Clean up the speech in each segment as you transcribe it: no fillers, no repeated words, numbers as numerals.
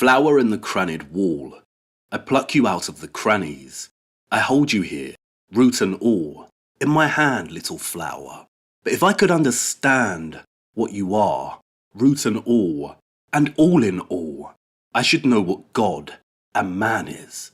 flower in the crannied wall. I pluck you out of the crannies. I hold you here, root and all, in my hand, little flower. But if I could understand what you are, root and all in all, I should know what God and man is.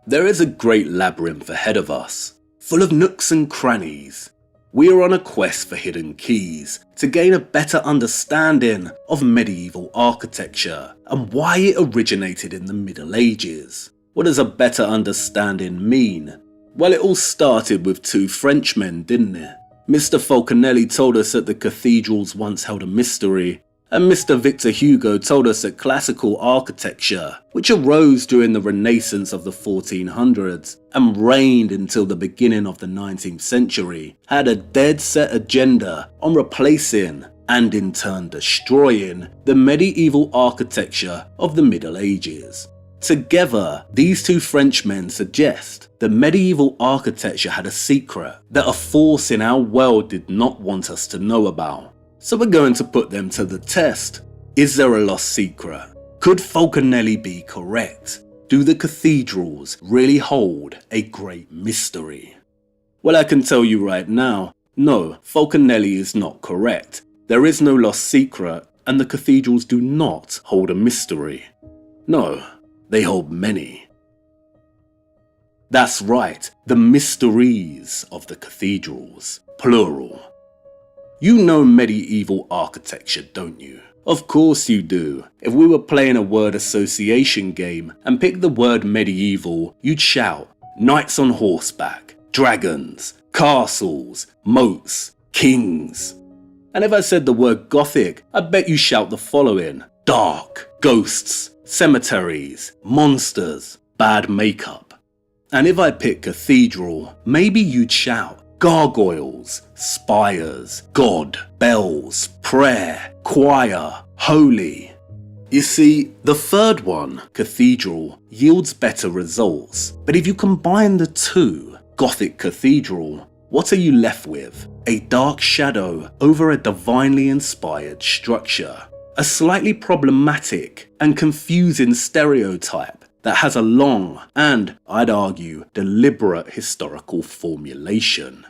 There is a great labyrinth ahead of us, full of nooks and crannies. We are on a quest for hidden keys to gain a better understanding of medieval architecture and why it originated in the Middle Ages. What does a better understanding mean? Well, it all started with two Frenchmen, didn't it? Mr. Falconelli told us that the cathedrals once held a mystery, and Mr. Victor Hugo told us that classical architecture, which arose during the Renaissance of the 1400s and reigned until the beginning of the 19th century, had a dead set agenda on replacing and in turn destroying the medieval architecture of the Middle Ages. Together, these two Frenchmen suggest that medieval architecture had a secret that a force in our world did not want us to know about. So we're going to put them to the test. Is there a lost secret? Could Falconelli be correct? Do the cathedrals really hold a great mystery? Well, I can tell you right now, no, Falconelli is not correct. There is no lost secret, and the cathedrals do not hold a mystery. No, they hold many. That's right, the mysteries of the cathedrals, plural. You know medieval architecture, don't you? Of course you do. If we were playing a word association game and picked the word medieval, you'd shout knights on horseback, dragons, castles, moats, kings. And if I said the word Gothic, I bet you shout the following: dark, ghosts, cemeteries, monsters, bad makeup. And if I pick cathedral, maybe you'd shout gargoyles, spires, God, bells, prayer, choir, holy. You see, the third one, cathedral, yields better results. But if you combine the two, Gothic cathedral, what are you left with? A dark shadow over a divinely inspired structure. A slightly problematic and confusing stereotype that has a long and, I'd argue, deliberate historical formulation.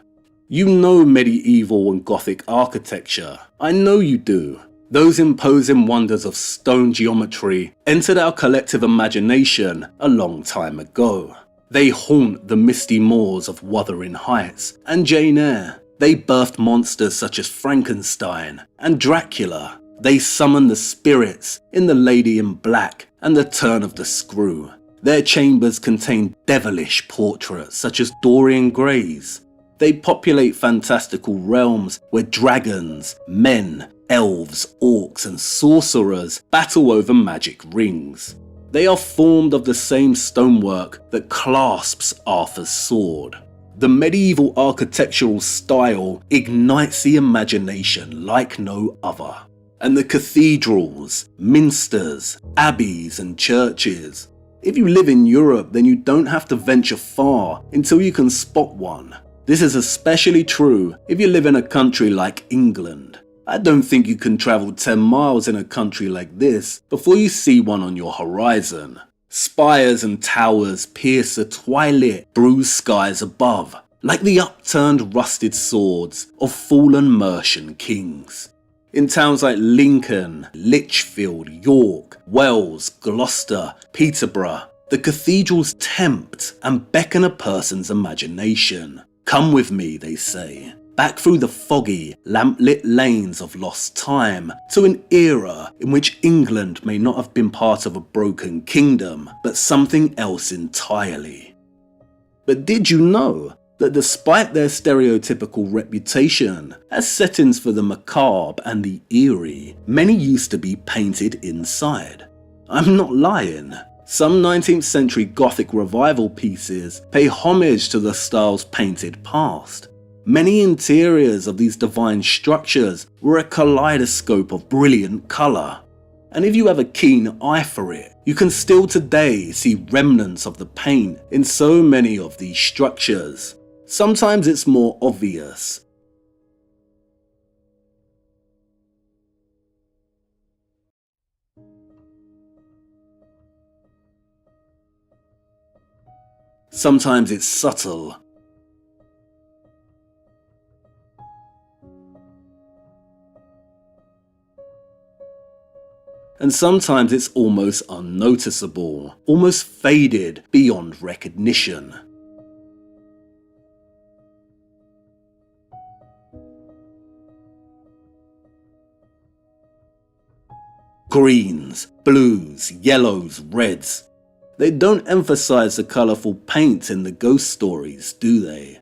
You know medieval and Gothic architecture. I know you do. Those imposing wonders of stone geometry entered our collective imagination a long time ago. They haunt the misty moors of Wuthering Heights and Jane Eyre. They birthed monsters such as Frankenstein and Dracula. They summon the spirits in The Lady in Black and The Turn of the Screw. Their chambers contain devilish portraits such as Dorian Gray's. They populate fantastical realms where dragons, men, elves, orcs and sorcerers battle over magic rings. They are formed of the same stonework that clasps Arthur's sword. The medieval architectural style ignites the imagination like no other. And the cathedrals, minsters, abbeys and churches. If you live in Europe, then you don't have to venture far until you can spot one. This is especially true if you live in a country like England. I don't think you can travel 10 miles in a country like this before you see one on your horizon. Spires and towers pierce the twilit, bruised skies above, like the upturned rusted swords of fallen Mercian kings. In towns like Lincoln, Lichfield, York, Wells, Gloucester, Peterborough, the cathedrals tempt and beckon a person's imagination. Come with me, they say, back through the foggy, lamp-lit lanes of lost time to an era in which England may not have been part of a broken kingdom, but something else entirely. But did you know that despite their stereotypical reputation as settings for the macabre and the eerie, many used to be painted inside? I'm not lying. Some 19th century Gothic revival pieces pay homage to the style's painted past. Many interiors of these divine structures were a kaleidoscope of brilliant colour. And if you have a keen eye for it, you can still today see remnants of the paint in so many of these structures. Sometimes it's more obvious. sometimes it's subtle. And sometimes it's almost unnoticeable, almost faded beyond recognition. Greens, blues, yellows, reds. They don't emphasize the colourful paint in the ghost stories, do they?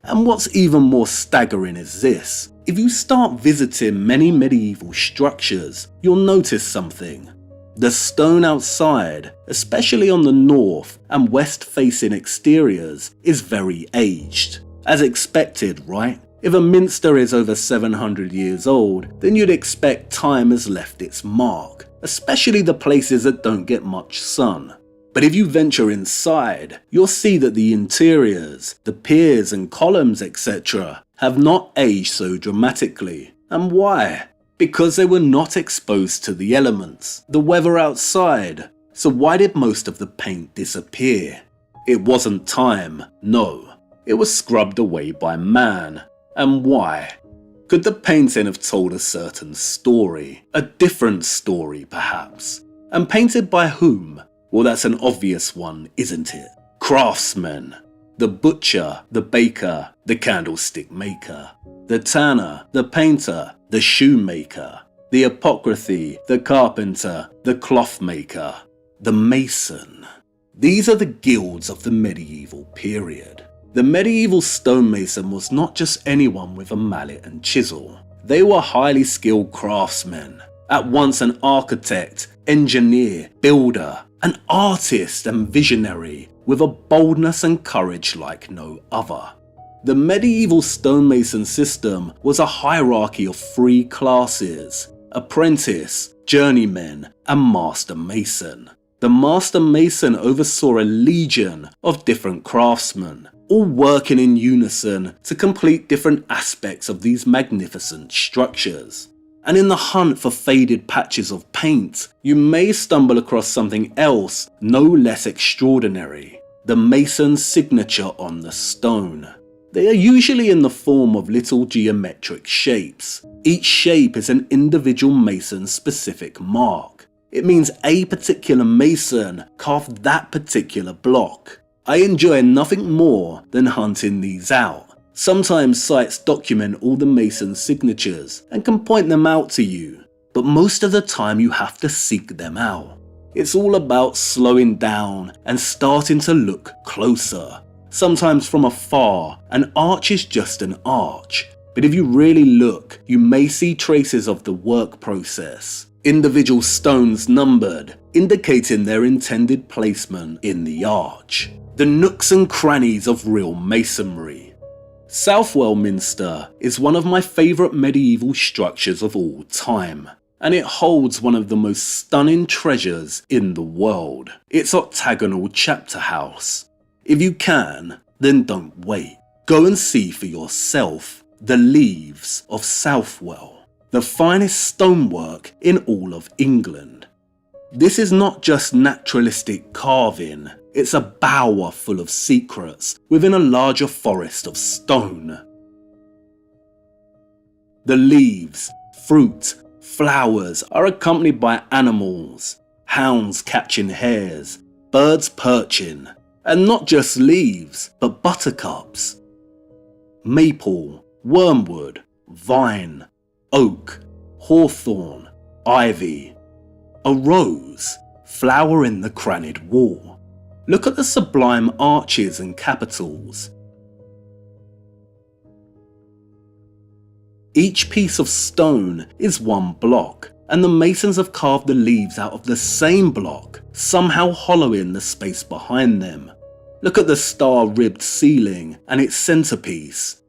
And what's even more staggering is this. If you start visiting many medieval structures, you'll notice something. The stone outside, especially on the north and west facing exteriors, is very aged. As expected, right? If a minster is over 700 years old, then you'd expect time has left its mark, especially the places that don't get much sun. But if you venture inside, you'll see that the interiors, the piers and columns, etc., have not aged so dramatically. And why? Because they were not exposed to the elements, the weather outside. So why did most of the paint disappear? It wasn't time, no. It was scrubbed away by man. And why? Could the painting have told a certain story? A different story, perhaps? And painted by whom? Well, that's an obvious one, isn't it? Craftsmen. The butcher, the baker, the candlestick maker, the tanner, the painter, the shoemaker, the apothecary, the carpenter, the cloth maker, the mason. These are the guilds of the medieval period. The medieval stonemason was not just anyone with a mallet and chisel. They were highly skilled craftsmen, at once an architect, engineer, builder, an artist and visionary, with a boldness and courage like no other. The medieval stonemason system was a hierarchy of 3 classes: apprentice, journeyman, and master mason. The master mason oversaw a legion of different craftsmen, all working in unison to complete different aspects of these magnificent structures. And in the hunt for faded patches of paint, you may stumble across something else no less extraordinary: the mason's signature on the stone. They are usually in the form of little geometric shapes. Each shape is an individual mason's specific mark. It means a particular mason carved that particular block. I enjoy nothing more than hunting these out. Sometimes sites document all the mason's signatures and can point them out to you, but most of the time you have to seek them out. It's all about slowing down and starting to look closer. Sometimes from afar, an arch is just an arch, but if you really look, you may see traces of the work process. Individual stones numbered, indicating their intended placement in the arch. The nooks and crannies of real masonry. Southwell Minster is one of my favourite medieval structures of all time, and it holds one of the most stunning treasures in the world, its octagonal chapter house. If you can, then don't wait. Go and see for yourself the Leaves of Southwell, the finest stonework in all of England. This is not just naturalistic carving, it's a bower full of secrets within a larger forest of stone. The leaves, fruit, flowers are accompanied by animals, hounds catching hares, birds perching, and not just leaves, but buttercups, maple, wormwood, vine, oak, hawthorn, ivy, a rose, flower in the crannied wall. Look at the sublime arches and capitals. Each piece of stone is one block, and the masons have carved the leaves out of the same block, somehow hollowing the space behind them. Look at the star-ribbed ceiling and its centerpiece.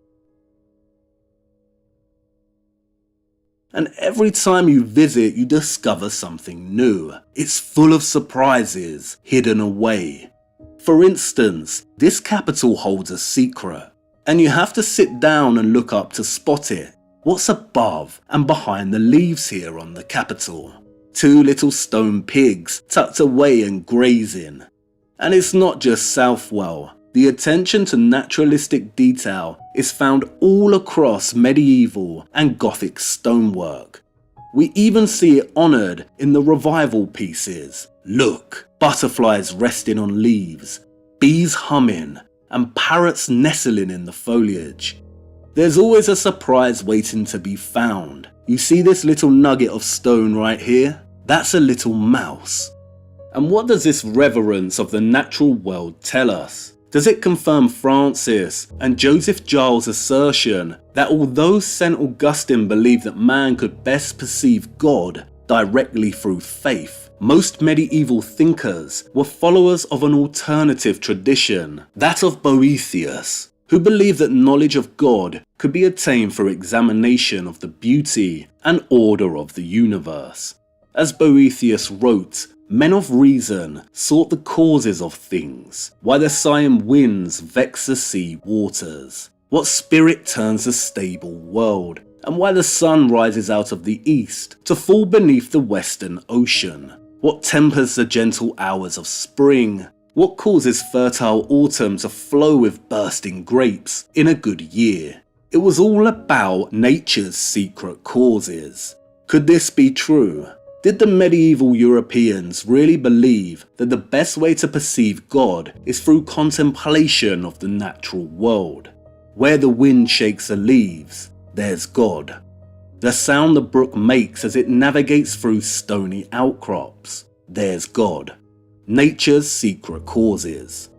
And every time you visit, you discover something new. It's full of surprises hidden away. For instance, this capital holds a secret, and you have to sit down and look up to spot it. What's above and behind the leaves here on the capital? 2 little stone pigs tucked away and grazing. And it's not just Southwell. The attention to naturalistic detail is found all across medieval and Gothic stonework. We even see it honoured in the revival pieces. Look, butterflies resting on leaves, bees humming, and parrots nestling in the foliage. There's always a surprise waiting to be found. You see this little nugget of stone right here? That's a little mouse. And what does this reverence of the natural world tell us? Does it confirm Francis and Joseph Giles' assertion that although St. Augustine believed that man could best perceive God directly through faith, most medieval thinkers were followers of an alternative tradition, that of Boethius, who believed that knowledge of God could be attained through examination of the beauty and order of the universe. As Boethius wrote, men of reason sought the causes of things, why the sighing winds vex the sea waters, what spirit turns the stable world, and why the sun rises out of the east to fall beneath the western ocean, what tempers the gentle hours of spring, what causes fertile autumn to flow with bursting grapes in a good year. It was all about nature's secret causes. Could this be true? Did the medieval Europeans really believe that the best way to perceive God is through contemplation of the natural world? Where the wind shakes the leaves, there's God. The sound the brook makes as it navigates through stony outcrops, there's God. Nature's secret causes.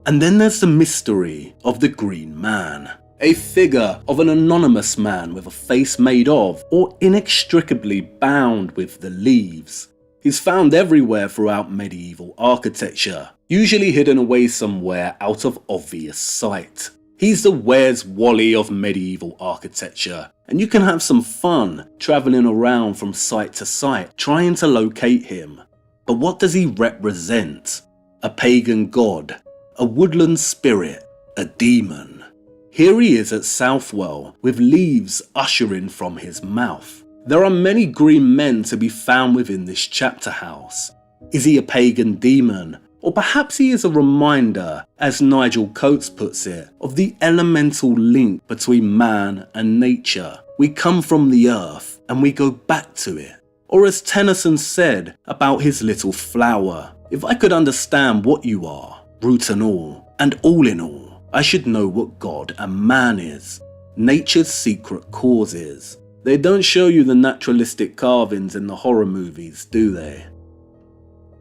And then there's the mystery of the Green Man. A figure of an anonymous man with a face made of or inextricably bound with the leaves. He's found everywhere throughout medieval architecture, usually hidden away somewhere out of obvious sight. He's the Where's Wally of medieval architecture, and you can have some fun travelling around from site to site trying to locate him. But what does he represent? A pagan god, a woodland spirit, a demon. Here he is at Southwell, with leaves ushering from his mouth. There are many green men to be found within this chapter house. Is he a pagan demon? Or perhaps he is a reminder, as Nigel Coates puts it, of the elemental link between man and nature. We come from the earth and we go back to it. Or as Tennyson said about his little flower, if I could understand what you are, root and all in all, I should know what God and man is. Nature's secret causes. They don't show you the naturalistic carvings in the horror movies, do they?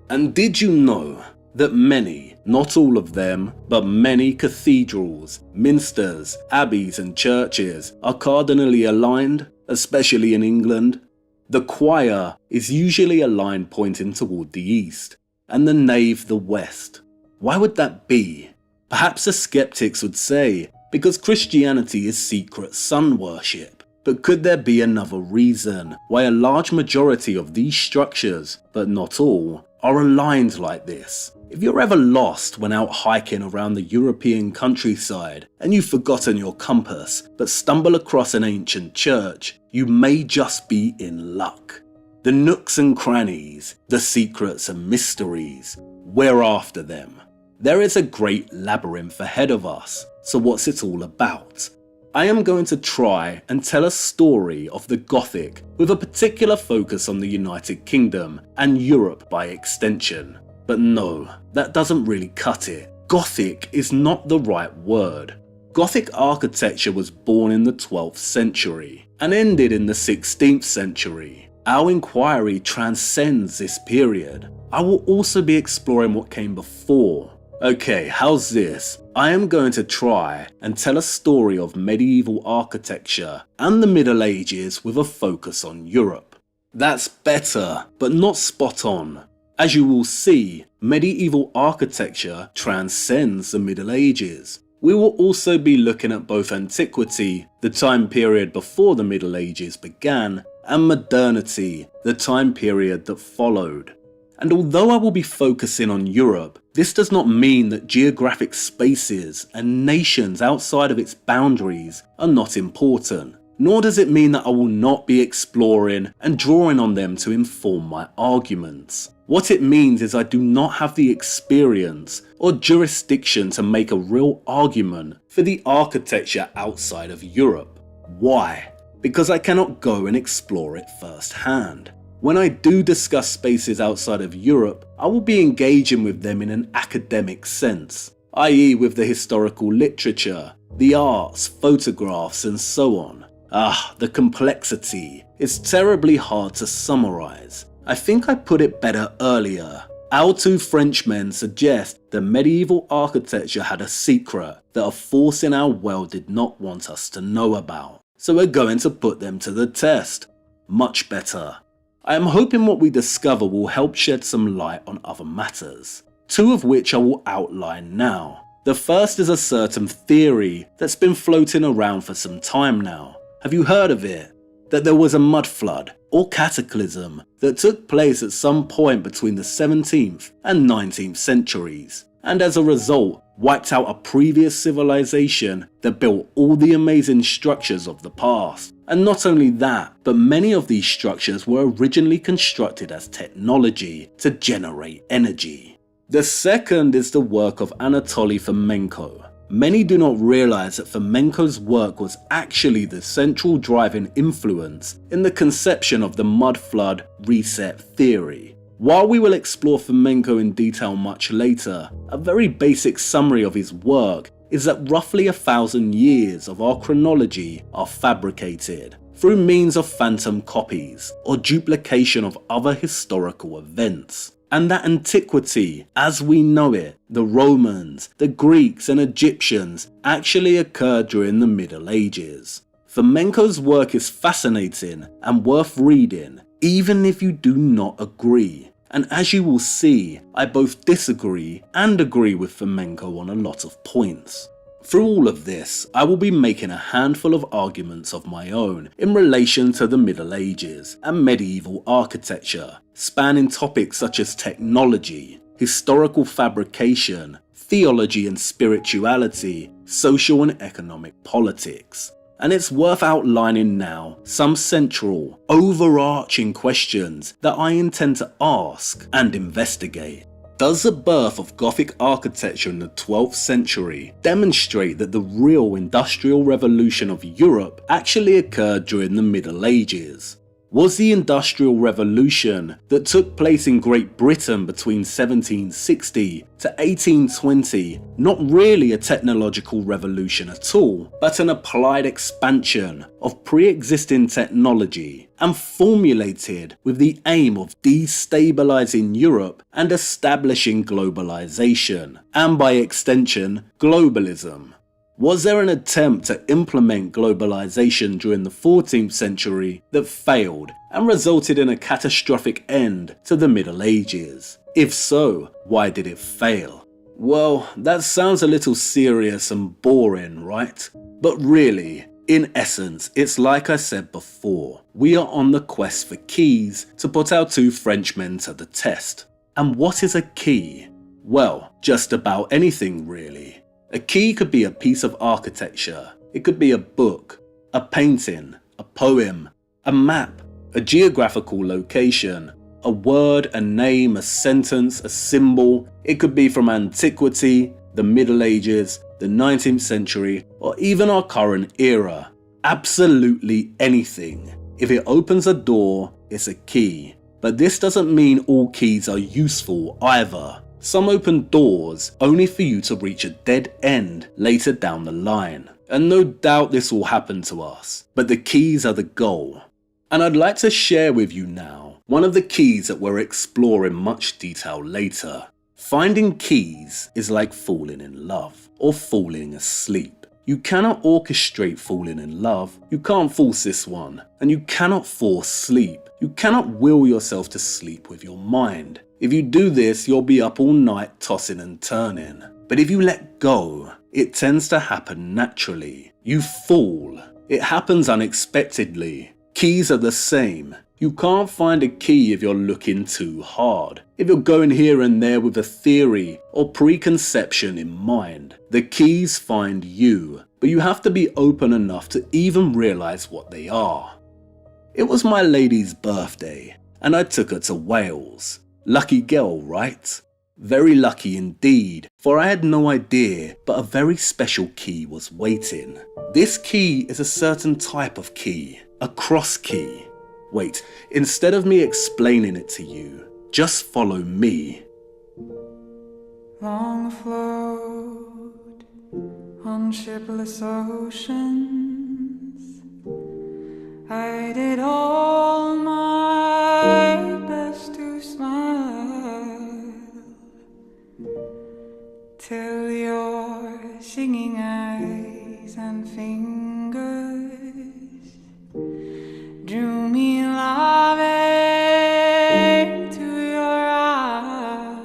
And did you know that many, not all of them, but many cathedrals, minsters, abbeys and churches are cardinally aligned, especially in England? The choir is usually a line pointing toward the east, and the nave the west. Why would that be? Perhaps the skeptics would say, because Christianity is secret sun worship. But could there be another reason why a large majority of these structures, but not all, are aligned like this? If you're ever lost when out hiking around the European countryside and you've forgotten your compass but stumble across an ancient church, you may just be in luck. The nooks and crannies, the secrets and mysteries, we're after them. There is a great labyrinth ahead of us, so what's it all about? I am going to try and tell a story of the Gothic with a particular focus on the United Kingdom and Europe by extension. But no, that doesn't really cut it. Gothic is not the right word. Gothic architecture was born in the 12th century and ended in the 16th century. Our inquiry transcends this period. I will also be exploring what came before. Okay, how's this? I am going to try and tell a story of medieval architecture and the Middle Ages with a focus on Europe. That's better, but not spot on. As you will see, medieval architecture transcends the Middle Ages. We will also be looking at both antiquity, the time period before the Middle Ages began, and modernity, the time period that followed. And although I will be focusing on Europe, this does not mean that geographic spaces and nations outside of its boundaries are not important. nor does it mean that I will not be exploring and drawing on them to inform my arguments. What it means is I do not have the experience or jurisdiction to make a real argument for the architecture outside of Europe. Why? Because I cannot go and explore it firsthand. When I do discuss spaces outside of Europe, I will be engaging with them in an academic sense, i.e. with the historical literature, the arts, photographs and so on. The complexity is terribly hard to summarize. I think I put it better earlier. Our two Frenchmen suggest that medieval architecture had a secret that a force in our world did not want us to know about. So we're going to put them to the test. Much better. I am hoping what we discover will help shed some light on other matters, two of which I will outline now. The first is a certain theory that's been floating around for some time now. Have you heard of it? That there was a mud flood or cataclysm that took place at some point between the 17th and 19th centuries, and as a result wiped out a previous civilization that built all the amazing structures of the past. And not only that, but many of these structures were originally constructed as technology to generate energy. The second is the work of Anatoly Fomenko. Many do not realize that Fomenko's work was actually the central driving influence in the conception of the mud flood reset theory. While we will explore Fomenko in detail much later, a very basic summary of his work is that roughly 1,000 years of our chronology are fabricated through means of phantom copies or duplication of other historical events. And that antiquity, as we know it, the Romans, the Greeks and Egyptians, actually occurred during the Middle Ages. Fomenko's work is fascinating and worth reading, even if you do not agree. And as you will see, I both disagree and agree with Fomenko on a lot of points. Through all of this, I will be making a handful of arguments of my own in relation to the Middle Ages and medieval architecture, spanning topics such as technology, historical fabrication, theology and spirituality, social and economic politics. And it's worth outlining now some central, overarching questions that I intend to ask and investigate. Does the birth of Gothic architecture in the 12th century demonstrate that the real industrial revolution of Europe actually occurred during the Middle Ages? Was the Industrial Revolution that took place in Great Britain between 1760 to 1820 not really a technological revolution at all, but an applied expansion of pre-existing technology and formulated with the aim of destabilizing Europe and establishing globalization, and by extension, globalism? Was there an attempt to implement globalization during the 14th century that failed and resulted in a catastrophic end to the Middle Ages? If so, why did it fail? Well, that sounds a little serious and boring, right? But really, in essence, it's like I said before, we are on the quest for keys to put our two Frenchmen to the test. And what is a key? Well, just about anything really. A key could be a piece of architecture, it could be a book, a painting, a poem, a map, a geographical location, a word, a name, a sentence, a symbol. It could be from antiquity, the Middle Ages, the 19th century, or even our current era. Absolutely anything. If it opens a door, it's a key. But this doesn't mean all keys are useful either. Some open doors only for you to reach a dead end later down the line. And no doubt this will happen to us, but the keys are the goal. And I'd like to share with you now one of the keys that we'll explore in much detail later. Finding keys is like falling in love or falling asleep. You cannot orchestrate falling in love, you can't force this one, and you cannot force sleep. You cannot will yourself to sleep with your mind. If you do this, you'll be up all night tossing and turning. But if you let go, it tends to happen naturally. You fall. It happens unexpectedly. Keys are the same. You can't find a key if you're looking too hard. If you're going here and there with a theory or preconception in mind, the keys find you. but you have to be open enough to even realise what they are. It was my lady's birthday, and I took her to Wales. Lucky girl, right? Very lucky indeed, for I had no idea, but a very special key was waiting. This key is a certain type of key, a cross key. Wait, instead of me explaining it to you, just follow me. Long afloat on shipless oceans, I did all my best to smile, till your singing eyes and fingers drew me loving to your isle,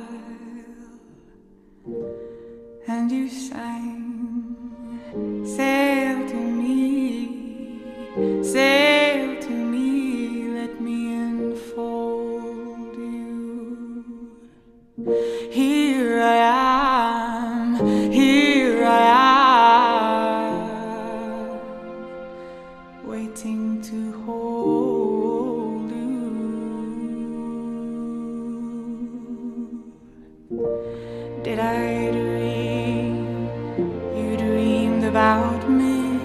and you sang, sail to me, let me enfold you. Here I am, waiting to hold you. Did I dream you dreamed about me?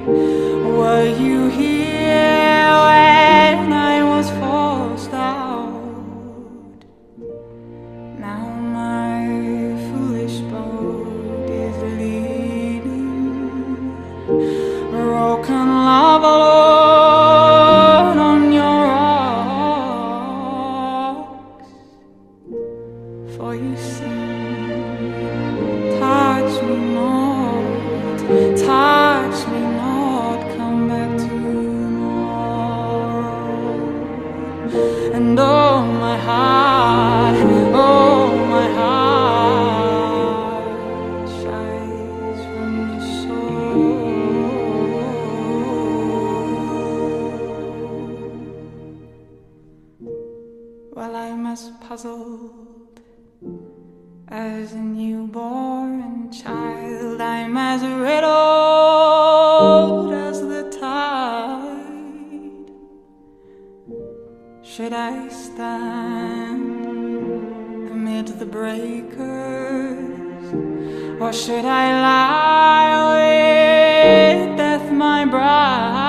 Were you here when I was forced out? Now my foolish boat is leaning, broken love alone on your rocks. For you sing, touch me not, come back tomorrow. And oh my heart shies from the soul. Well, I'm as puzzled as a newborn child, I'm as riddled as the tide. Should I stand amid the breakers, or should I lie with death my bride?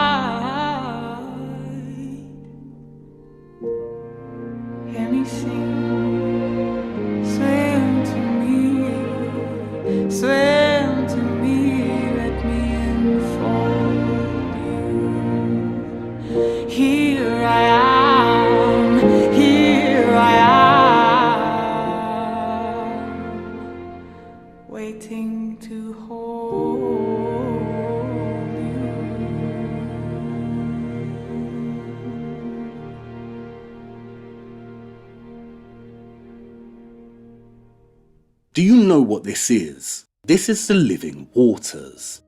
Hear me sing, swim to me, let me enfold you. Here I am, waiting to hold you. Do you know what this is? This is the living waters.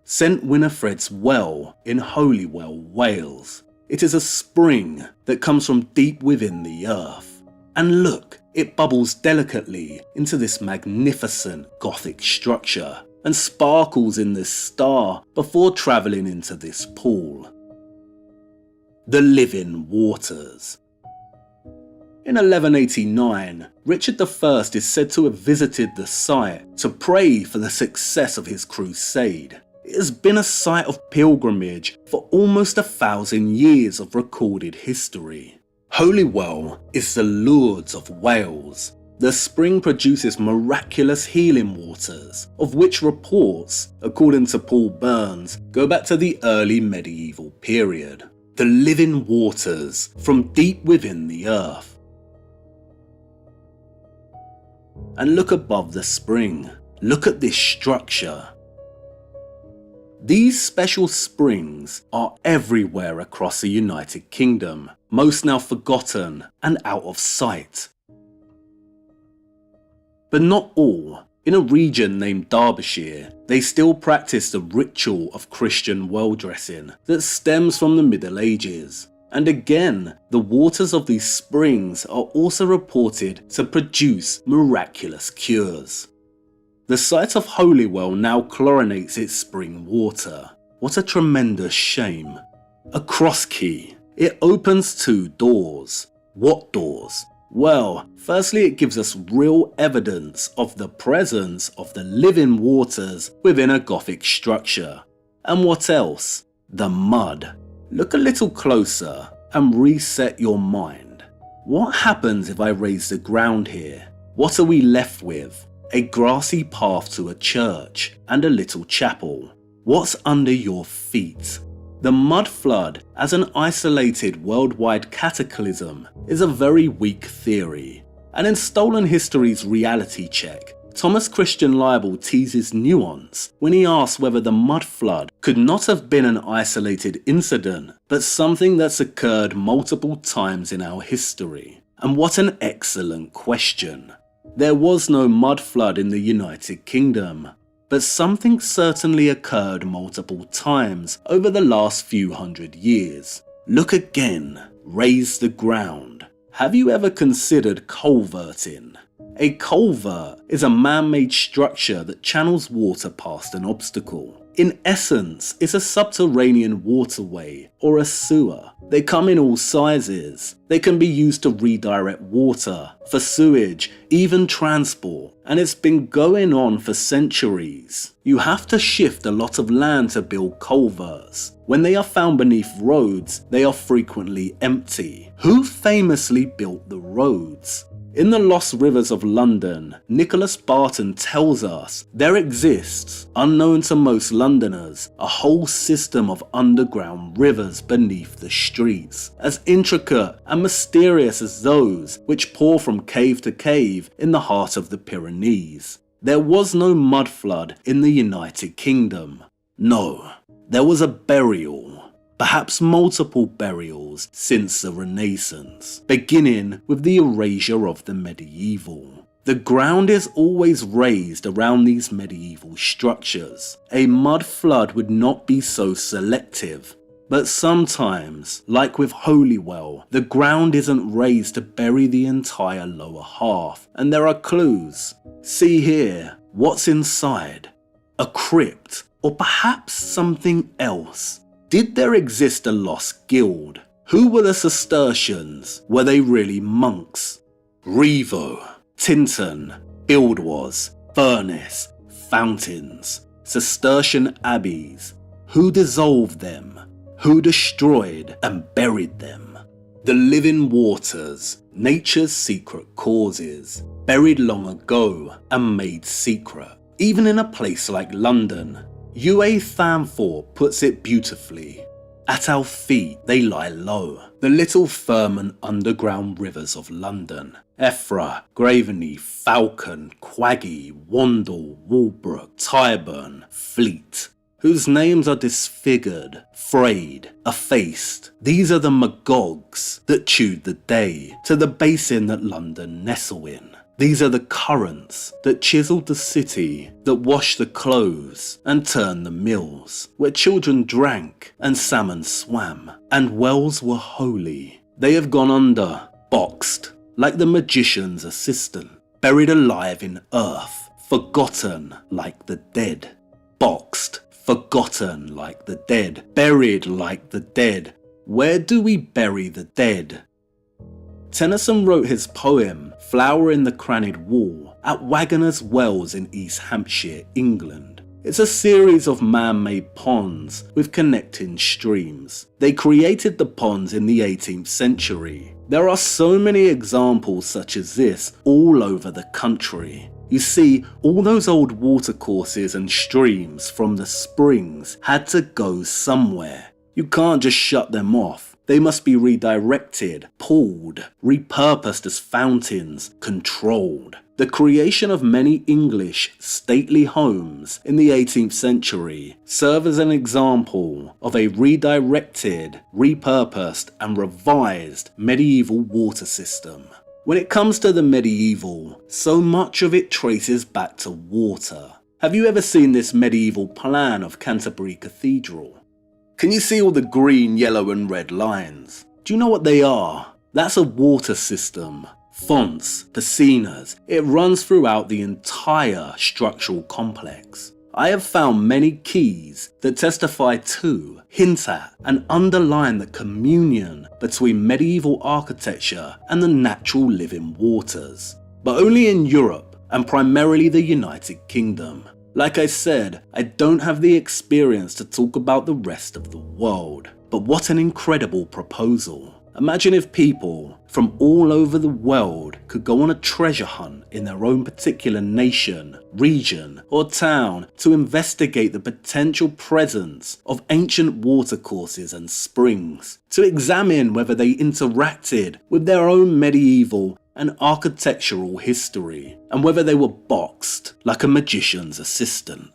St Winifred's Well in Holywell, Wales. It is a spring that comes from deep within the earth. And look, it bubbles delicately into this magnificent Gothic structure and sparkles in this star before travelling into this pool. The living waters. In 1189, Richard I is said to have visited the site to pray for the success of his crusade. It has been a site of pilgrimage for almost 1,000 years of recorded history. Holywell is the Lourdes of Wales. The spring produces miraculous healing waters, of which reports, according to Paul Burns, go back to the early medieval period. The living waters from deep within the earth. And look above the spring. Look at this structure. These special springs are everywhere across the United Kingdom, most now forgotten and out of sight. But not all. In a region named Derbyshire, they still practice the ritual of Christian well dressing that stems from the Middle Ages. And again, the waters of these springs are also reported to produce miraculous cures. The site of Holywell now chlorinates its spring water. What a tremendous shame. A cross key. It opens 2 doors. What doors? Well, firstly it gives us real evidence of the presence of the living waters within a Gothic structure. And what else? The mud. Look a little closer and reset your mind. What happens if I raise the ground here? What are we left with? A grassy path to a church and a little chapel. What's under your feet? The mud flood as an isolated worldwide cataclysm is a very weak theory, and in Stolen History's reality check, Thomas Christian Leibel teases nuance when he asks whether the mud flood could not have been an isolated incident, but something that's occurred multiple times in our history. And what an excellent question. There was no mud flood in the United Kingdom, but something certainly occurred multiple times over the last few hundred years. Look again, raise the ground. Have you ever considered culverting? A culvert is a man-made structure that channels water past an obstacle. In essence, it's a subterranean waterway or a sewer. They come in all sizes. They can be used to redirect water, for sewage, even transport, and it's been going on for centuries. You have to shift a lot of land to build culverts. When they are found beneath roads, they are frequently empty. Who famously built the roads? In The Lost Rivers of London, Nicholas Barton tells us there exists, unknown to most Londoners, a whole system of underground rivers beneath the streets, as intricate and mysterious as those which pour from cave to cave in the heart of the Pyrenees. There was no mud flood in the United Kingdom. No, there was a burial. Perhaps multiple burials since the Renaissance, beginning with the erasure of the medieval. The ground is always raised around these medieval structures. A mud flood would not be so selective, but sometimes, like with Holywell, the ground isn't raised to bury the entire lower half, and there are clues. See here, what's inside? A crypt, or perhaps something else. Did there exist a lost guild? Who were the Cistercians? Were they really monks? Revo, Tintern, Buildwas, Furnace, Fountains, Cistercian abbeys. Who dissolved them? Who destroyed and buried them? The living waters, nature's secret causes, buried long ago and made secret. Even in a place like London, UA Thamthorpe puts it beautifully. At our feet they lie low, the little firm and underground rivers of London. Effra, Graveney, Falcon, Quaggy, Wandle, Walbrook, Tyburn, Fleet, whose names are disfigured, frayed, effaced. These are the magogs that chewed the day to the basin that London nestle in. These are the currents that chiseled the city, that washed the clothes and turned the mills, where children drank and salmon swam, and wells were holy. They have gone under, boxed, like the magician's assistant, buried alive in earth, forgotten like the dead. Boxed, forgotten like the dead, buried like the dead. Where do we bury the dead? Tennyson wrote his poem, Flower in the Crannied Wall, at Wagoner's Wells in East Hampshire, England. It's a series of man-made ponds with connecting streams. They created the ponds in the 18th century. There are so many examples such as this all over the country. You see, all those old watercourses and streams from the springs had to go somewhere. You can't just shut them off. They must be redirected, pulled, repurposed as fountains, controlled. The creation of many English stately homes in the 18th century serve as an example of a redirected, repurposed and revised medieval water system. When it comes to the medieval, so much of it traces back to water. Have you ever seen this medieval plan of Canterbury Cathedral? Can you see all the green, yellow and red lines? Do you know what they are? That's a water system. fonts, piscinas, it runs throughout the entire structural complex. I have found many keys that testify to, hint at, and underline the communion between medieval architecture and the natural living waters, but only in Europe and primarily the United Kingdom. Like I said, I don't have the experience to talk about the rest of the world, but what an incredible proposal. Imagine if people from all over the world could go on a treasure hunt in their own particular nation, region, or town to investigate the potential presence of ancient watercourses and springs, to examine whether they interacted with their own medieval and architectural history, and whether they were boxed like a magician's assistant.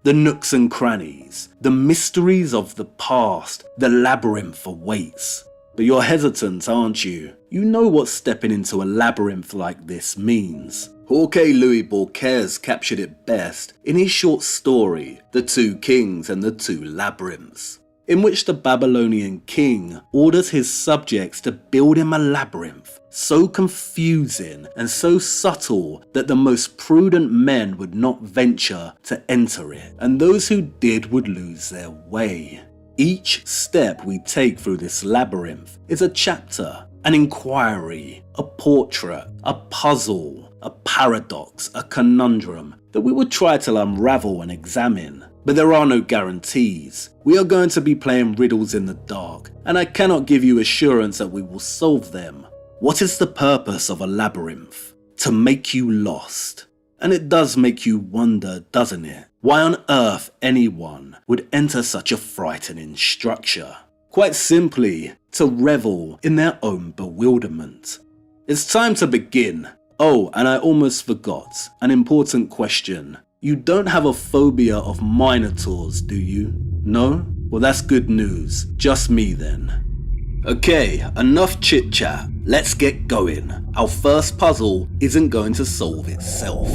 The nooks and crannies, the mysteries of the past, the labyrinth awaits. But you're hesitant, aren't you? You know what stepping into a labyrinth like this means. Jorge Luis Borges captured it best in his short story, The Two Kings and the Two Labyrinths, in which the Babylonian king orders his subjects to build him a labyrinth so confusing and so subtle that the most prudent men would not venture to enter it, and those who did would lose their way. Each step we take through this labyrinth is a chapter, an inquiry, a portrait, a puzzle, a paradox, a conundrum that we would try to unravel and examine. But there are no guarantees. We are going to be playing riddles in the dark, and I cannot give you assurance that we will solve them. What is the purpose of a labyrinth? To make you lost. And it does make you wonder, doesn't it? Why on earth anyone would enter such a frightening structure? Quite simply, to revel in their own bewilderment. It's time to begin. Oh, and I almost forgot, an important question. You don't have a phobia of minotaurs, do you? No? Well, that's good news. Just me then. Okay, enough chit chat. Let's get going. Our first puzzle isn't going to solve itself.